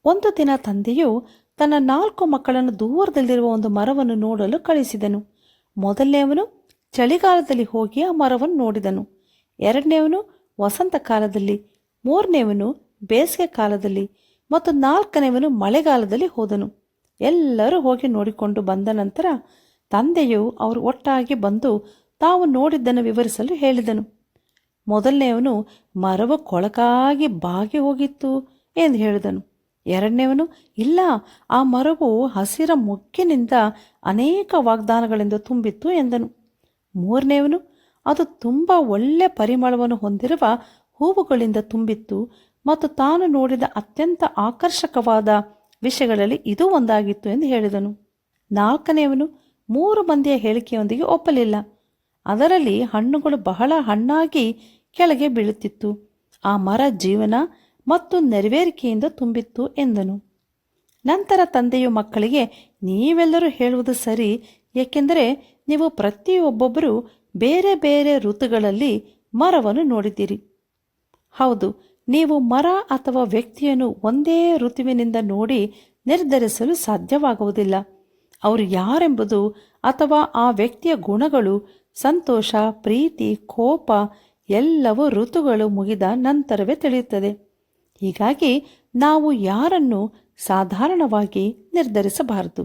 ಒಂದು ದಿನ ತಂದೆಯು ತನ್ನ 4 ಮಕ್ಕಳನ್ನು ದೂರದಲ್ಲಿರುವ ಒಂದು ಮರವನ್ನು ನೋಡಲು ಕಳಿಸಿದನು. ಮೊದಲನೆಯವನು ಚಳಿಗಾಲದಲ್ಲಿ ಹೋಗಿ ಆ ಮರವನ್ನು ನೋಡಿದನು. ಎರಡನೆಯವನು ವಸಂತ ಕಾಲದಲ್ಲಿ, ಮೂರನೆಯವನು ಬೇಸಿಗೆ ಕಾಲದಲ್ಲಿ ಮತ್ತು 4ನೆಯವನು ಮಳೆಗಾಲದಲ್ಲಿ ಹೋದನು. ಎಲ್ಲರೂ ಹೋಗಿ ನೋಡಿಕೊಂಡು ಬಂದ ನಂತರ ತಂದೆಯು ಅವರು ಒಟ್ಟಾಗಿ ಬಂದು ತಾವು ನೋಡಿದ್ದನ್ನು ವಿವರಿಸಲು ಹೇಳಿದನು. ಮೊದಲನೆಯವನು ಮರವು ಕೊಳಕಾಗಿ ಬಾಗಿ ಹೋಗಿತ್ತು ಎಂದು ಹೇಳಿದನು. ಎರಡನೆಯವನು, ಇಲ್ಲ, ಆ ಮರವು ಹಸಿರ ಮೊಗ್ಗಿನಿಂದ ಅನೇಕ ವಾಗ್ದಾನಗಳಿಂದ ತುಂಬಿತ್ತು ಎಂದನು. ಮೂರನೆಯವನು, ಅದು ತುಂಬ ಒಳ್ಳೆ ಪರಿಮಳವನ್ನು ಹೊಂದಿರುವ ಹೂವುಗಳಿಂದ ತುಂಬಿತ್ತು ಮತ್ತು ತಾನು ನೋಡಿದ ಅತ್ಯಂತ ಆಕರ್ಷಕವಾದ ವಿಷಯಗಳಲ್ಲಿ ಇದು ಒಂದಾಗಿತ್ತು ಎಂದು ಹೇಳಿದನು. 4ನೆಯವನು 3 ಮಂದಿಯ ಹೇಳಿಕೆಯೊಂದಿಗೆ ಒಪ್ಪಲಿಲ್ಲ. ಅದರಲ್ಲಿ ಹಣ್ಣುಗಳು ಬಹಳ ಹಣ್ಣಾಗಿ ಕೆಳಗೆ ಬೀಳುತ್ತಿತ್ತು. ಆ ಮರ ಜೀವನ ಮತ್ತು ನೆರವೇರಿಕೆಯಿಂದ ತುಂಬಿತ್ತು ಎಂದನು. ನಂತರ ತಂದೆಯು ಮಕ್ಕಳಿಗೆ, ನೀವೆಲ್ಲರೂ ಹೇಳುವುದು ಸರಿ, ಏಕೆಂದರೆ ನೀವು ಪ್ರತಿಯೊಬ್ಬೊಬ್ಬರು ಬೇರೆ ಬೇರೆ ಋತುಗಳಲ್ಲಿ ಮರವನ್ನು ನೋಡಿದ್ದೀರಿ. ಹೌದು, ನೀವು ಮರ ಅಥವಾ ವ್ಯಕ್ತಿಯನ್ನು ಒಂದೇ ಋತುವಿನಿಂದ ನೋಡಿ ನಿರ್ಧರಿಸಲು ಸಾಧ್ಯವಾಗುವುದಿಲ್ಲ. ಅವರು ಯಾರೆಂಬುದು ಅಥವಾ ಆ ವ್ಯಕ್ತಿಯ ಗುಣಗಳು, ಸಂತೋಷ, ಪ್ರೀತಿ, ಕೋಪ ಎಲ್ಲವೂ ಋತುಗಳು ಮುಗಿದ ನಂತರವೇ ತಿಳಿಯುತ್ತದೆ. ಹೀಗಾಗಿ ನಾವು ಯಾರನ್ನು ಸಾಧಾರಣವಾಗಿ ನಿರ್ಧರಿಸಬಾರದು.